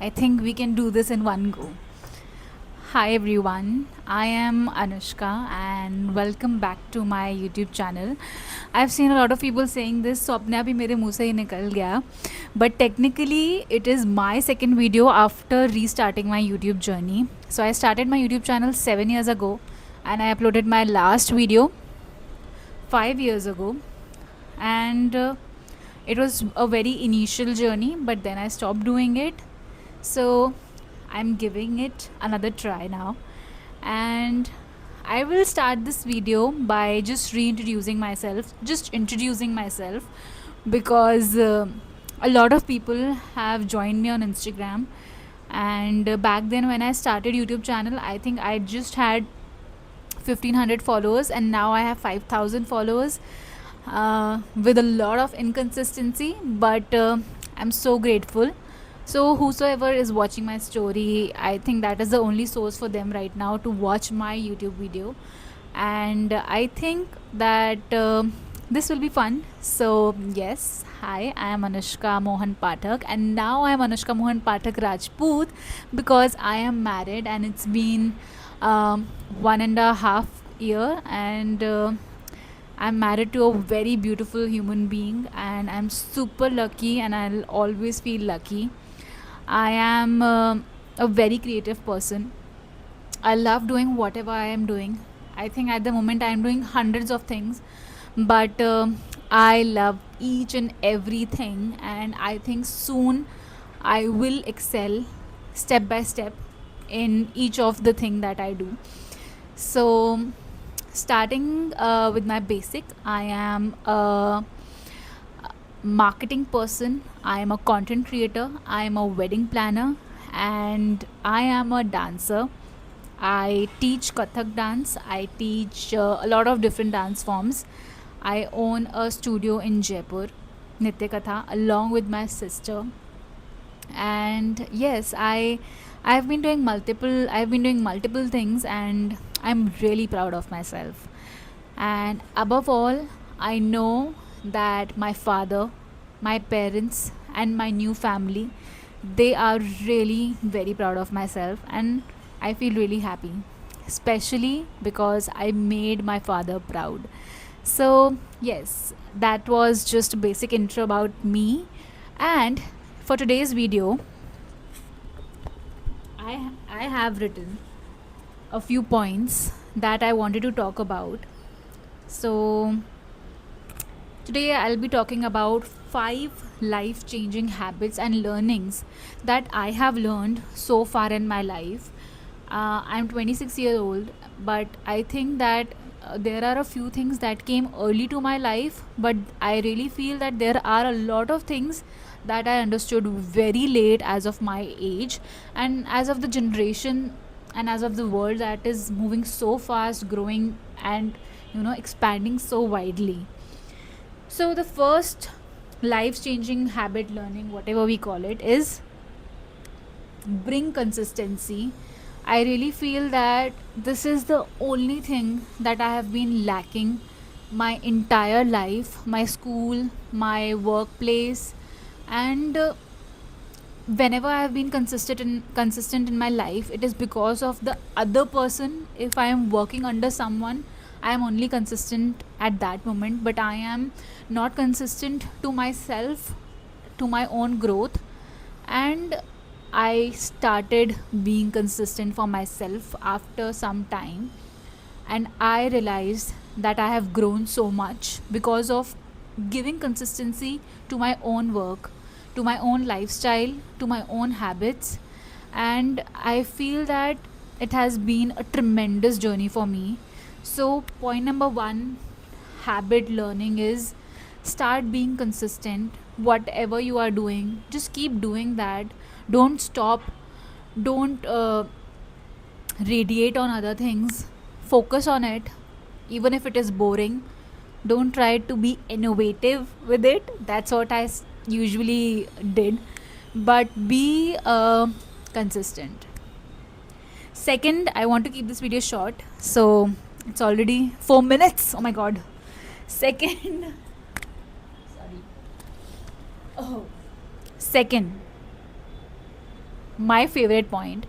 I think we can do this in one go. Hi everyone, I am Anushka and welcome back to my YouTube channel. I've seen a lot of people saying this, so अपने आप ही मेरे मुंह से ही निकल गया. But technically, it is my second video after restarting my YouTube journey. So I started my YouTube channel 7 years ago, and I uploaded my last video 5 years ago, and it was a very initial journey, but then I stopped doing it. So I'm giving it another try now, and I will start this video by just reintroducing myself, just introducing myself, because a lot of people have joined me on Instagram. And back then when I started YouTube channel, I think I just had 1500 followers, and now I have 5000 followers, with a lot of inconsistency, but I'm so grateful. So whosoever is watching my story, I think that is the only source for them right now to watch my YouTube video. And I think that this will be fun. So yes, hi, I am Anushka Mohan Pathak, and now I am Anushka Mohan Pathak Rajput, because I am married and it's been 1.5 year, and I'm married to a very beautiful human being, and I'm super lucky, and I'll always feel lucky. I am a very creative person. I love doing whatever I am doing. I think at the moment I am doing hundreds of things, but I love each and everything, and I think soon I will excel step by step in each of the thing that I do. So starting with my basic, I am a marketing person, I am a content creator, I am a wedding planner, and I am a dancer. I teach Kathak dance, I teach a lot of different dance forms. I own a studio in Jaipur, Nitya Katha, along with my sister. And yes, I've been doing multiple things, and I'm really proud of myself. And above all, I know that my father, my parents, and my new family, they are really very proud of myself, and I feel really happy, especially because I made my father proud. So yes, that was just a basic intro about me. And for today's video, I have written a few points that I wanted to talk about. So today I'll be talking about 5 life-changing habits and learnings that I have learned so far in my life. I'm 26 years old, but I think that there are a few things that came early to my life, but I really feel that there are a lot of things that I understood very late as of my age, and as of the generation, and as of the world that is moving so fast, growing, and expanding so widely. So the first life changing habit learning, whatever we call it, is bring consistency. I really feel that this is the only thing that I have been lacking my entire life, my school, my workplace, and whenever I have been consistent in my life, it is because of the other person. If I am working under someone, I am only consistent at that moment, but I am not consistent to myself, to my own growth. And I started being consistent for myself after some time, and I realized that I have grown so much because of giving consistency to my own work, to my own lifestyle, to my own habits. And I feel that it has been a tremendous journey for me. So point number 1, habit learning, is start being consistent. Whatever you are doing, just keep doing that. Don't stop. Don't radiate on other things. Focus on it, even if it is boring. Don't try to be innovative with it. That's what I usually did. But be consistent. Second, I want to keep this video short, so it's already 4 minutes. Oh my god. Second, sorry. Oh, second, my favorite point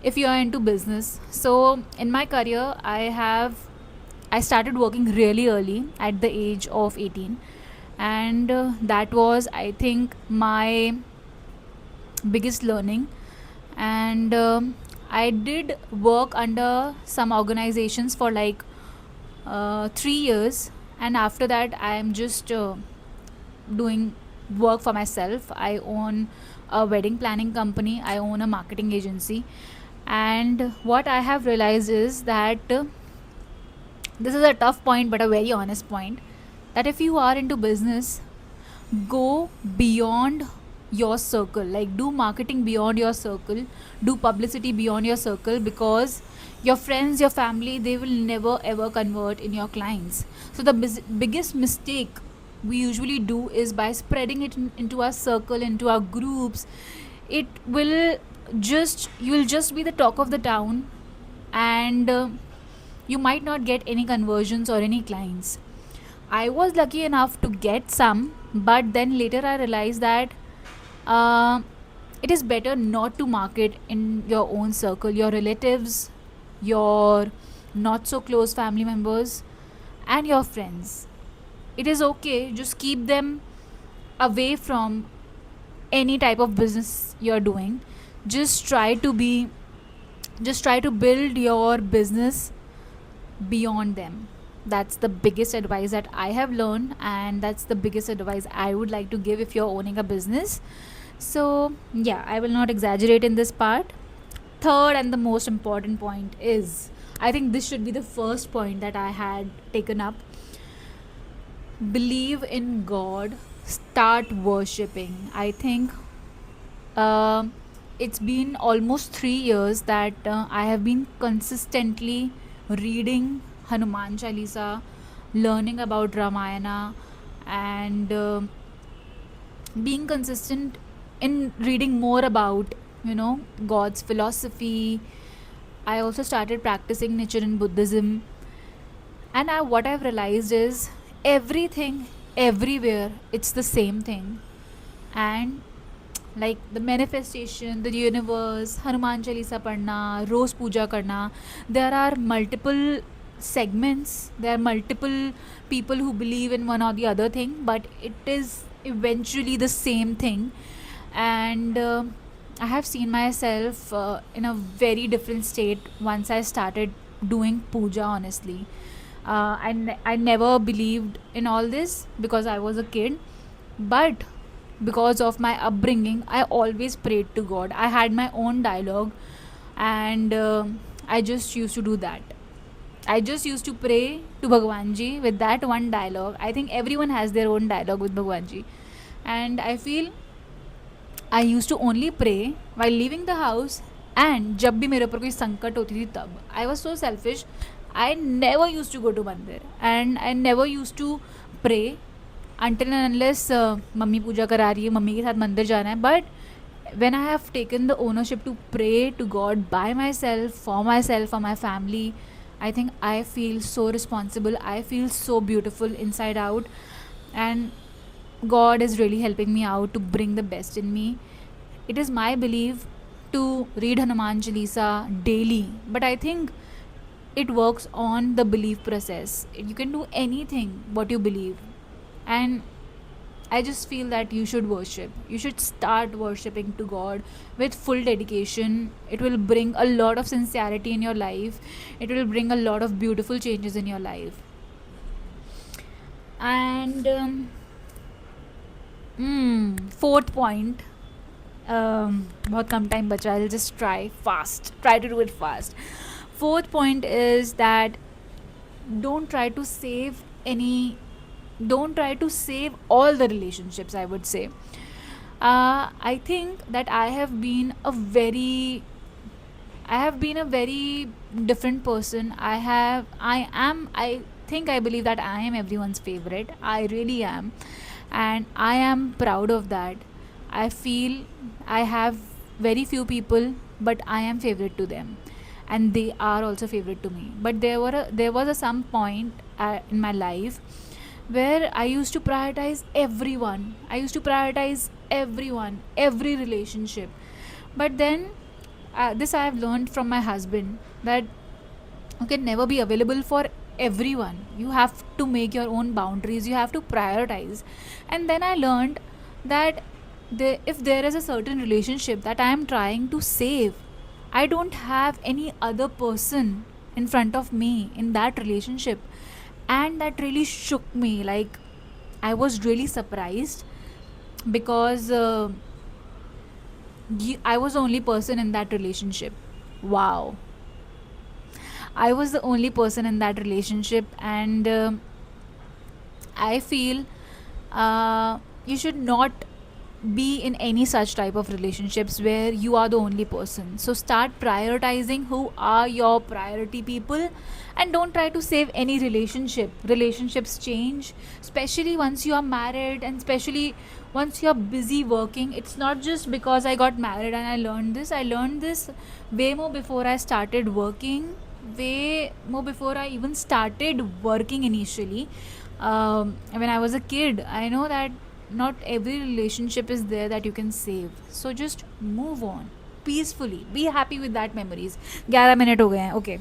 if you are into business. So in my career, I started working really early at the age of 18, and that was, I think, my biggest learning. And I did work under some organizations for like 3 years, and after that, I am just doing work for myself. I own a wedding planning company, I own a marketing agency. And what I have realized is that this is a tough point, but a very honest point, that if you are into business, go beyond your circle, like do marketing beyond your circle, do publicity beyond your circle, because your friends, your family, they will never ever convert in your clients. So the biggest mistake we usually do is by spreading it into our circle, into our groups. It will just, you will just be the talk of the town, and you might not get any conversions or any clients. I was lucky enough to get some, but then later I realized that uh, it is better not to market in your own circle, your relatives, your not so close family members, and your friends. It is okay, just keep them away from any type of business you're doing. Just try to be, just try to build your business beyond them. That's the biggest advice that I have learned, and that's the biggest advice I would like to give if you're owning a business. So, yeah, I will not exaggerate in this part. Third and the most important point is, I think this should be the first point that I had taken up: believe in God, start worshipping. I think um it's been almost 3 years that I have been consistently reading Hanuman Chalisa, learning about Ramayana, and being consistent in reading more about, God's philosophy. I also started practicing Nichiren Buddhism, and what I've realized is everything, everywhere, it's the same thing. And like the manifestation, the universe, Hanuman Chalisa padna, Rose Puja karna, there are multiple segments, there are multiple people who believe in one or the other thing, but it is eventually the same thing. And I have seen myself in a very different state once I started doing puja, honestly. I never believed in all this because I was a kid, but because of my upbringing, I always prayed to God. I had my own dialogue, and I just used to do that. I just used to pray to Bhagwanji with that one dialogue. I think everyone has their own dialogue with Bhagwanji. And I feel I used to only pray while leaving the house, and जब भी मेरे ऊपर कोई संकट होती थी तब. I was so selfish. I never used to go to मंदिर, and I never used to pray until and unless mummy puja करा रही है, मम्मी के साथ मंदिर जाना है. But when I have taken the ownership to pray to God by myself, for my family, I think I feel so responsible. I feel so beautiful inside out, and God is really helping me out to bring the best in me. It is my belief to read Hanuman Chalisa daily, but I think it works on the belief process. You can do anything what you believe, and I just feel that you should worship. You should start worshipping to God with full dedication. It will bring a lot of sincerity in your life. It will bring a lot of beautiful changes in your life. And fourth point, बहुत कम time बचा. I'll just try to do it fast. Fourth point is that don't try to save any, don't try to save all the relationships, I would say. I think that I have been a very different person. I think, I believe that I am everyone's favorite. I really am, and I am proud of that. I feel I have very few people, but I am favorite to them, and they are also favorite to me. But there was a some point in my life where I used to prioritize everyone. I used to prioritize everyone, every relationship. But then this I have learned from my husband, that you can never be available for everyone. You have to make your own boundaries, you have to prioritize. And then I learned that if there is a certain relationship that I am trying to save, I don't have any other person in front of me in that relationship. And that really shook me. Like, I was really surprised, because I was the only person in that relationship. Wow. I was the only person in that relationship, and I feel you should not be in any such type of relationships where you are the only person. So start prioritizing who are your priority people, and don't try to save any relationship. Relationships change, especially once you are married, and especially once you are busy working. It's not just because I got married and I learned this way more before I started working, way more before I even started working initially. When I was a kid, I know that not every relationship is there that you can save. So just move on peacefully. Be happy with that memories. 11 minute हो गए हैं. Okay.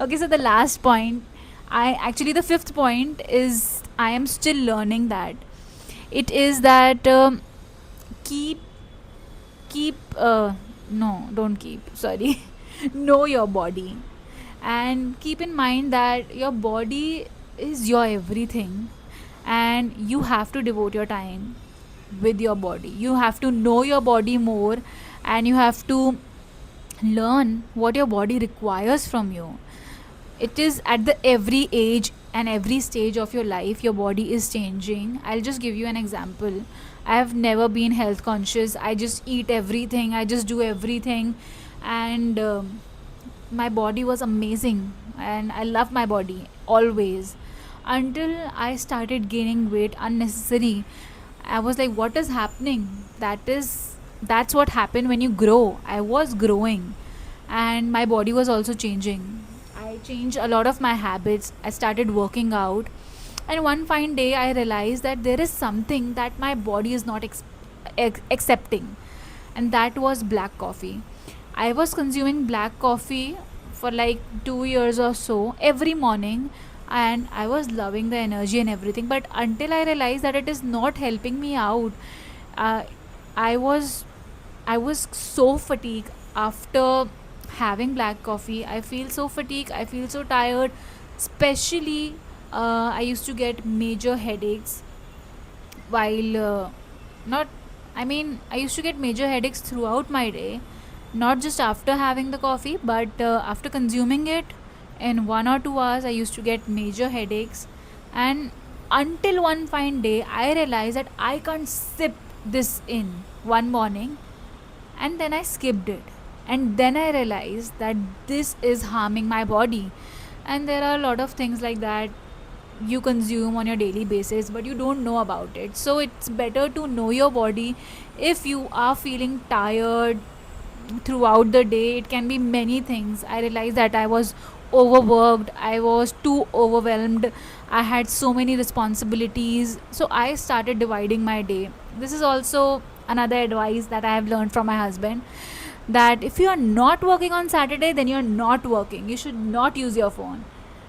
Okay, so the last point, the fifth point is, I am still learning that. It is that keep keep no, don't keep, sorry. Know your body, and keep in mind that your body is your everything, and you have to devote your time with your body. You have to know your body more, and you have to learn what your body requires from you. It is at the every age and every stage of your life your body is changing. I'll just give you an example. I have never been health conscious. I just eat everything, I just do everything, and my body was amazing, and I love my body always, until I started gaining weight unnecessary. I was like, what is happening? That's what happened when you grow. I was growing, and my body was also changing. I changed a lot of my habits. I started working out, and one fine day I realized that there is something that my body is not accepting, and that was black coffee. I was consuming black coffee for like 2 years or so every morning, and I was loving the energy and everything. But until I realized that it is not helping me out, uh, I was I was so fatigued after having black coffee. I feel so fatigued. I feel so tired. Especially, I used to get major headaches while not. I mean, I used to get major headaches throughout my day, not just after having the coffee, but after consuming it in 1 or 2 hours. I used to get major headaches, and until one fine day, I realized that I can't sip this in one morning, and then I skipped it. And then I realized that this is harming my body. And there are a lot of things like that you consume on your daily basis, but you don't know about it. So it's better to know your body. If you are feeling tired throughout the day, it can be many things. I realized that I was overworked, I was too overwhelmed, I had so many responsibilities. So I started dividing my day. This is also another advice that I have learned from my husband, that if you are not working on Saturday, then you are not working. You should not use your phone.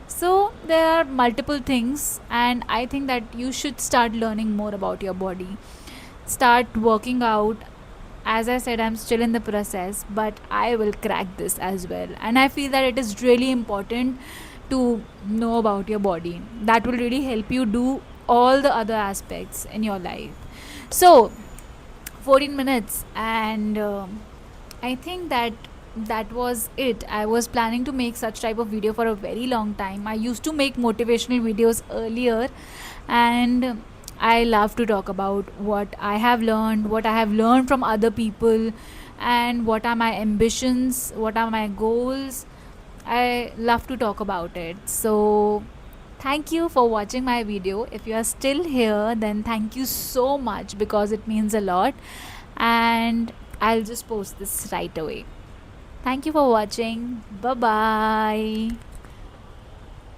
So there are multiple things, and I think that you should start learning more about your body. Start working out. As I said, I'm still in the process, but I will crack this as well. And I feel that it is really important to know about your body. That will really help you do all the other aspects in your life. So, 14 minutes, and I think that was it. I was planning to make such type of video for a very long time. I used to make motivational videos earlier, and I love to talk about what I have learned, what I have learned from other people, and what are my ambitions, what are my goals. I love to talk about it. So, thank you for watching my video. If you are still here, then thank you so much, because it means a lot. And I'll just post this right away. Thank you for watching. Bye bye.